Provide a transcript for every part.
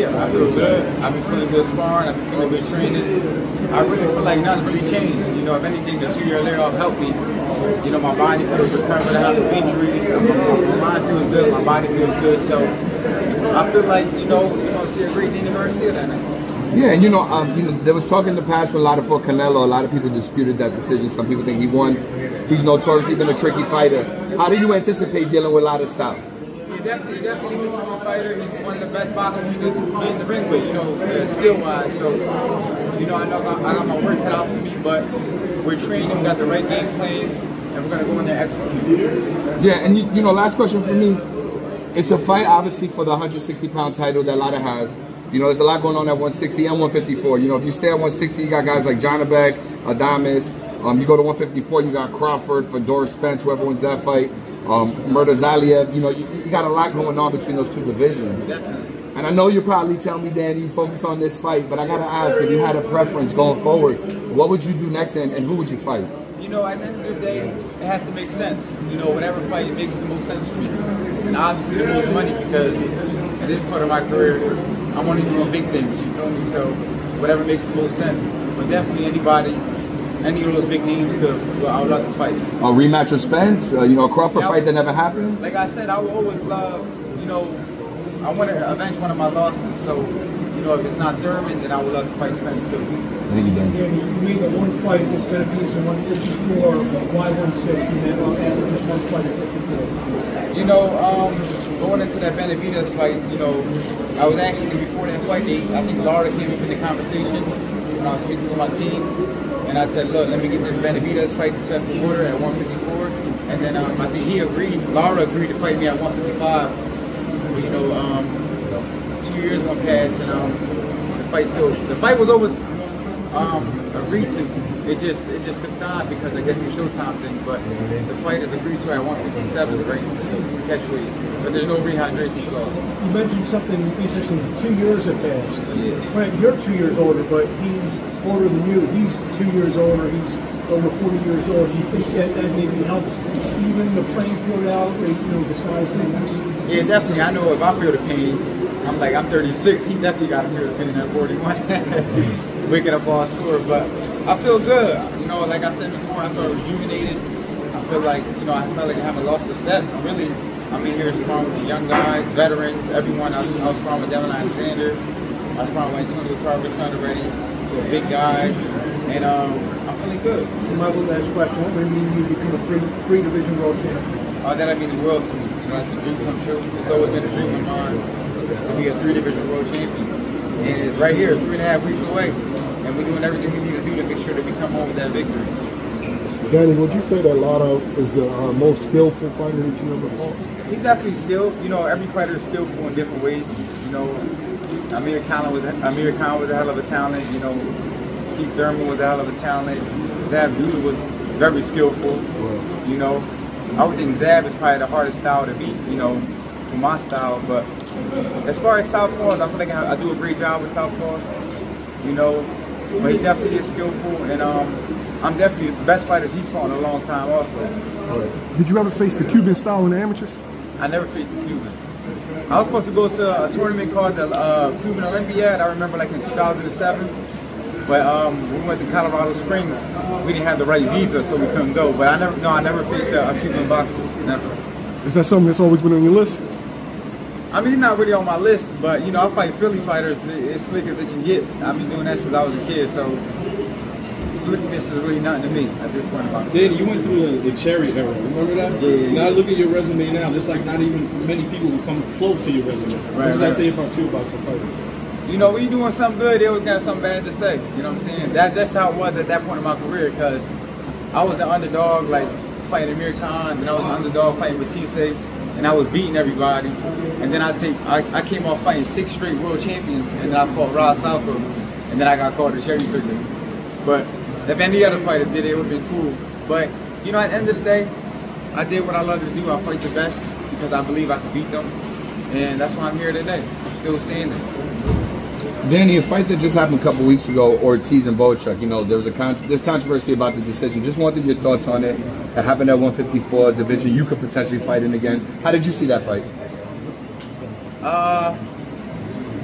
honestly, I feel good. I've been feeling good sparring. I've been feeling good training. I really feel like nothing really changed. You know, if anything, the 2-year layoff helped me. You know, my body feels recovered. I have injuries. My mind feels good. My body feels good. So I feel like, you know, you're going to see a great thing in Garcia that night. Yeah, and you know, there was talk in the past when a lot of fought Canelo. A lot of people disputed that decision. Some people think he won. He's notoriously been a tricky fighter. How do you anticipate dealing with Lara's style? He definitely is a tricky fighter. He's one of the best boxers you could get in the ring with, you know, skill-wise. So, you know, I got my work cut out for me, but we're training, we got the right game plan, and we're going to go in there and execute. Yeah, and you know, last question for me. It's a fight, obviously, for the 160-pound title that Lara has. You know, there's a lot going on at 160 and 154. You know, if you stay at 160, you got guys like Jonabek, Adames. You go to 154, you got Crawford, Fedor, Spence, whoever wins that fight. Murder Zaliev. You know, you got a lot going on between those two divisions. And I know you're probably telling me, Danny, you focus on this fight, but I got to ask, if you had a preference going forward, what would you do next and who would you fight? You know, at the end of the day, it has to make sense. You know, whatever fight makes the most sense for me. And obviously the most money, because at this part of my career, I'm only doing big things, you feel me? So whatever makes the most sense. But definitely any of those big names, I would love to fight. A rematch with Spence? You know, a Crawford fight that never happened? Like I said, I will always love, you know, I want to avenge one of my losses. So, you know, if it's not Thurman, then I would love to fight Spence too. Thank you, Dan. You made the one fight that's going to be in 154, why 160, and then after just one fight at 54? You know, going into that Benavidez fight, you know, I was actually, before that fight, I think Lara came up in the conversation when I was speaking to my team, and I said, look, let me get this Benavidez fight to test the water at 154, and then I think he agreed, Lara agreed to fight me at 155, but, you know, 2 years went past, and the fight was always agreed to. It just took time because I guess the Showtime thing, but the fight is agreed to at 157, right? So it's a catch weight, but there's no rehydration clause. You mentioned something interesting. 2 years have passed. Yeah. Frank, you're 2 years older, but he's older than you. He's 2 years older. He's over 40 years old. Do you think that maybe helps even the playing field out, you know, the size things? Yeah, definitely. I know if I feel the pain, I'm 36. He definitely got to feel the pain at 41. Waking up all sore, but I feel good. You know, like I said before, I felt rejuvenated. I feel like, you know, I felt like I haven't lost a step. Really, I'm in here sparring with the young guys, veterans, everyone. I was sparring with Devin Alexander. I was sparring with Antonio Tarver's son already. So big guys, and I'm feeling good. My last question: what would it mean you become a three-division world champion? That means the world to me. You know, it's a dream come true. It's always been a dream of mine to be a 3-division world champion, and it's right here. It's 3.5 weeks away. And we're doing everything we need to do to make sure that we come home with that victory. Danny, would you say that Lara is the most skillful fighter that you ever fought? He's definitely skilled. You know, every fighter is skillful in different ways. You know, Amir Khan was a hell of a talent. You know, Keith Thurman was a hell of a talent. Zab Judah was very skillful. Right. You know, I would think Zab is probably the hardest style to beat, you know, for my style. But as far as southpaws, I feel like I do a great job with southpaws. You know, but he definitely is skillful, and I'm definitely the best fighter he's fought in a long time also. Right. Did you ever face the Cuban style in the amateurs? I never faced the Cuban. I was supposed to go to a tournament called the Cuban Olympiad, I remember, like in 2007. But when we went to Colorado Springs, we didn't have the right visa, so we couldn't go. But I never faced a Cuban boxer, never. Is that something that's always been on your list? I mean, he's not really on my list, but, you know, I fight Philly fighters as slick as it can get. I've been doing that since I was a kid, so slickness is really nothing to me at this point in my life. Danny, you went through the cherry era, remember that? Yeah. Now look at your resume now. It's like not even many people will come close to your resume. What does that say about you, about some fighters? You know, when you're doing something good, they always got something bad to say. You know what I'm saying? That's how it was at that point in my career, because I was the underdog, like, fighting Amir Khan, and I was the underdog fighting Batiste, and I was beating everybody. And then I came off fighting 6 straight world champions, and then I fought Ross Salco, and then I got called a cherry picker. But if any other fighter did it, it would have been cool. But, you know, at the end of the day, I did what I love to do. I fight the best because I believe I can beat them. And that's why I'm here today. I'm still standing. Danny, a fight that just happened a couple weeks ago, Ortiz and Bochuk, you know, there was there's controversy about the decision. Just wanted your thoughts on it. It happened at 154 division. You could potentially fight in again. How did you see that fight?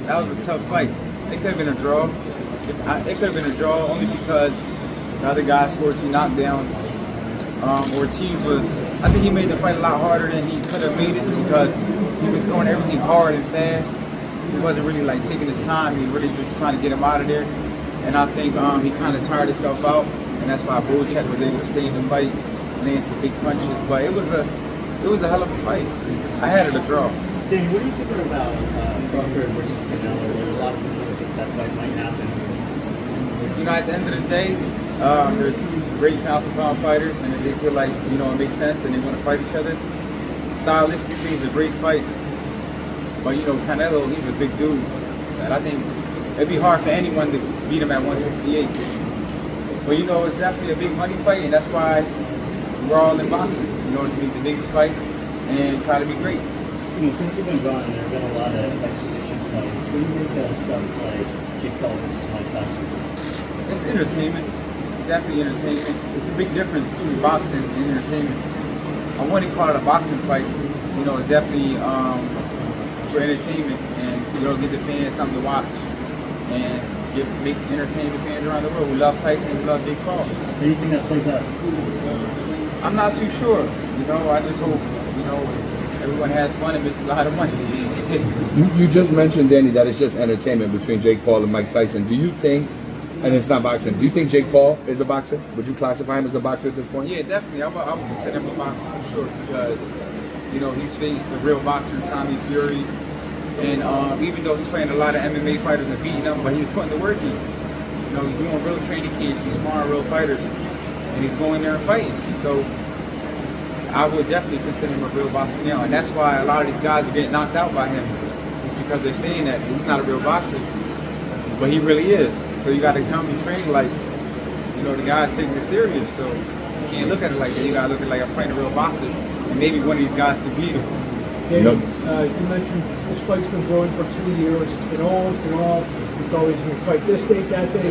that was a tough fight. It could have been a draw. It could have been a draw only because the other guy scored 2 knockdowns. Ortiz was, I think he made the fight a lot harder than he could have made it because he was throwing everything hard and fast. He wasn't really like taking his time. He was really just trying to get him out of there. And I think he kind of tired himself out, and that's why Bocek was able to stay in the fight and land some big punches. But it was a hell of a fight. I had it a draw. Danny, what are you thinking about Crawford versus Canelo? There are a lot of people who think that fight might happen. You know, at the end of the day, they're 2 great pound-for-pound fighters, and if they feel like, you know, it makes sense and they want to fight each other, stylistically, it's a great fight. But, you know, Canelo, he's a big dude. And I think it'd be hard for anyone to beat him at 168. But, you know, it's definitely a big money fight, and that's why we're all in boxing. You know, to make the biggest fights and try to be great. You know, since you've been gone, there have been a lot of exhibition fights. What do you think of stuff like Jake Paul versus Mike Tyson? It's entertainment. Definitely entertainment. It's a big difference between boxing and entertainment. I wouldn't call it a boxing fight. You know, it's definitely for entertainment, and you know, get the fans something to watch and make entertain the fans around the world who love Tyson, who love Jake Paul. How do you think that plays out? I'm not too sure. You know, I just hope, you know, everyone has fun and makes a lot of money. You just mentioned, Danny, that it's just entertainment between Jake Paul and Mike Tyson. Do you think, and it's not boxing, do you think Jake Paul is a boxer? Would you classify him as a boxer at this point? Yeah, definitely. I would consider him a boxer for sure because, you know, he's faced the real boxer Tommy Fury. And even though he's fighting a lot of MMA fighters and beating them, but he's putting the work in. You know, he's doing real training camps, he's sparring real fighters, and he's going there and fighting. So I would definitely consider him a real boxer now, and that's why a lot of these guys are getting knocked out by him. It's because they're saying that he's not a real boxer, but he really is. So you got to come and train like, you know, the guy's taking it serious. So you can't look at it like that. You got to look at it like I'm fighting a real boxer, and maybe one of these guys can beat him. Dave, you mentioned this fight's been growing for 2 years. It's been on, it's been off. You've always been fight this day, that day.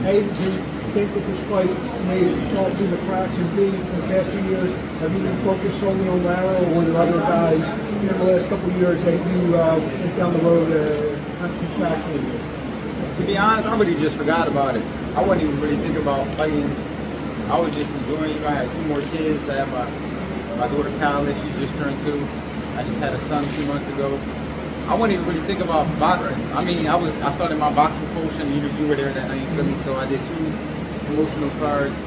A, do you think that this fight may fall through the cracks? And B, for the past 2 years, have you been focused solely on Lara, or were there other guys in the last couple of years that you went down the road contractually? To be honest, I really just forgot about it. I wasn't even really thinking about fighting. I was just enjoying. You know, I had 2 more kids. I have my daughter Kyla, she just turned 2. I just had a son 2 months ago. I wouldn't even really think about boxing. I mean, I started my boxing promotion. You were there that night in Philly, so I did 2 promotional cards,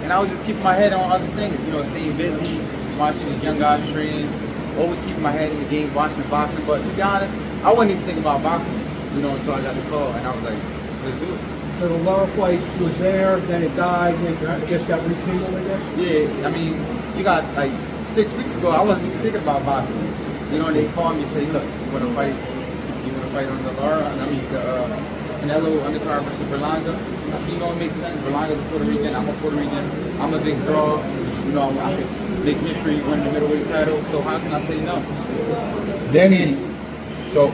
and I was just keeping my head on other things. You know, staying busy, watching these young guys train, always keeping my head in the game, watching boxing. But to be honest, I wasn't even thinking about boxing, you know, until I got the call, and I was like, let's do it. So the Lara fight was there, then it died, and I guess got rekindled, I guess? Yeah, I mean, you got like 6 weeks ago, I wasn't even thinking about boxing. You know, they called me and say, look, you want to fight on the Lara? I mean, the Canelo undercard versus Berlanga. I said, you know, it makes sense. Berlanga's a Puerto Rican. I'm a Puerto Rican. I'm a big draw. You know, I could make history, win the middleweight title. So how can I say no? Danny, so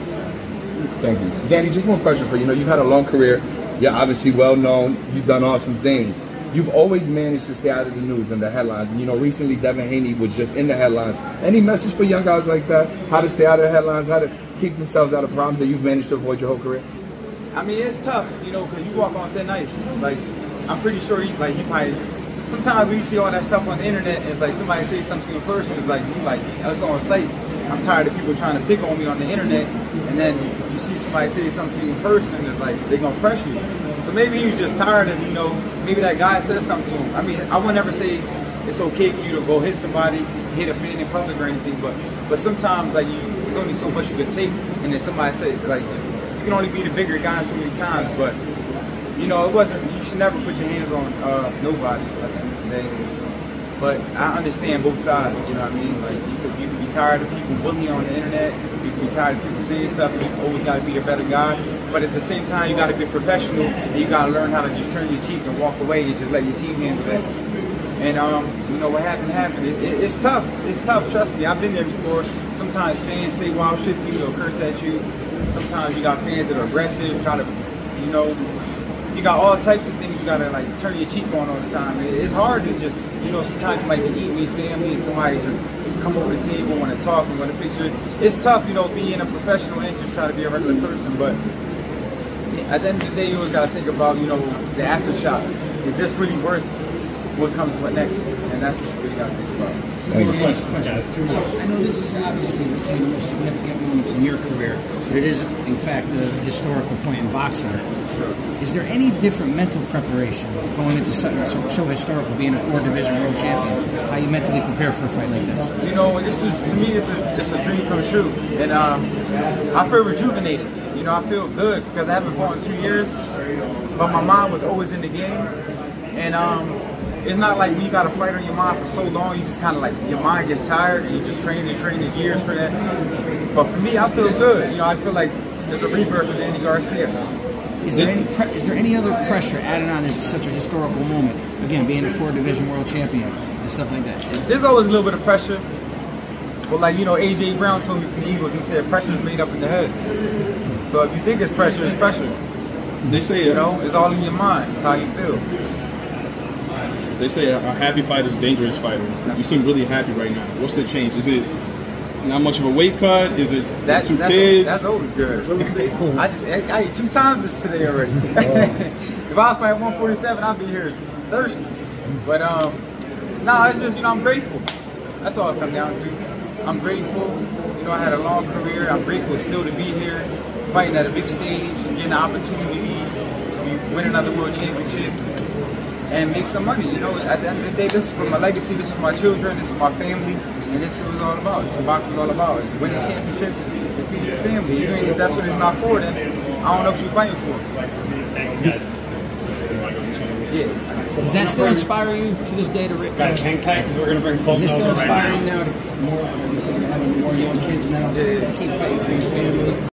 thank you. Danny, just one question for you. You know, you've had a long career. You're obviously well known. You've done awesome things. You've always managed to stay out of the news and the headlines. And, you know, recently Devin Haney was just in the headlines. Any message for young guys like that? How to stay out of the headlines? How to keep themselves out of problems that you've managed to avoid your whole career? I mean, it's tough, you know, because you walk on thin ice. Like, I'm pretty sure you probably, sometimes when you see all that stuff on the internet, it's like somebody says something in person, it's like, it's on site. I'm tired of people trying to pick on me on the internet, and then you see somebody say something in person, and it's like, they're going to press you. So maybe he was just tired of, you know, maybe that guy said something to him. I mean, I would never say it's okay for you to go hit somebody, hit a fan in public or anything, but sometimes, like, there's only so much you can take, and then somebody say, like, you can only be the bigger guy so many times, but, you know, you should never put your hands on nobody at the end of the day. But I understand both sides, you know what I mean? Like, you could be tired of people bullying on the internet, you could be tired of people saying stuff, and you always got to be a better guy. But at the same time, you got to be professional, and you got to learn how to just turn your cheek and walk away and just let your team handle that. And, you know, what happened. It's tough. It's tough, trust me. I've been there before. Sometimes fans say wild shit to you or curse at you. Sometimes you got fans that are aggressive, try to, you got all types of things you got to, like, turn your cheek on all the time. It's hard to just, you know, sometimes you might be eating with your family and somebody just come over the table, want to talk and want a picture. It's tough, you know, being a professional and just trying to be a regular person, but at the end of the day, you always got to think about, you know, the aftershock. Is this really worth what comes next? And that's what you really got to think about. So I know this is obviously one of the most significant moments in your career, but it is, in fact, a historical point in boxing. Sure. Is there any different mental preparation going into something so historical, being a 4-division world champion? How you mentally prepare for a fight like this? You know, this is, to me, it's a dream come true, and I feel rejuvenated. You know, I feel good because I haven't fought in 2 years, but my mind was always in the game, and it's not like when you got a fight on your mind for so long, you just kind of like, your mind gets tired and you just train years for that. But for me, I feel good. You know, I feel like there's a rebirth in Andy Garcia. Is there any other pressure added on to such a historical moment? Again, being a 4-division world champion and stuff like that. There's always a little bit of pressure. But like, you know, A.J. Brown told me from the Eagles, he said pressure is made up in the head. So if you think it's pressure, it's pressure. They say, you know, it's all in your mind. It's how you feel. They say a happy fighter is a dangerous fighter. You seem really happy right now. What's the change? Is it not much of a weight cut? Is it two kids? That's always good. I ate 2 times this today already. If I was fighting 147, I'd be here thirsty. But no, it's just, you know, I'm grateful. That's all it comes down to. I'm grateful. You know, I had a long career. I'm grateful still to be here, fighting at a big stage, getting the opportunity to win another world championship and make some money. You know, at the end of the day, this is for my legacy, this is for my children, this is my family, and this is what it's all about. This is what boxing is all about. It's winning championships and feeding your family. Even if that's what it's not for, then I don't know what you're fighting for. Thank you, guys. Yeah. Does that still inspire you to this day to rip? Guys, hang tight because we're going to bring folks Is it still over right now. inspiring now to more, having more young kids now to keep fighting for your family?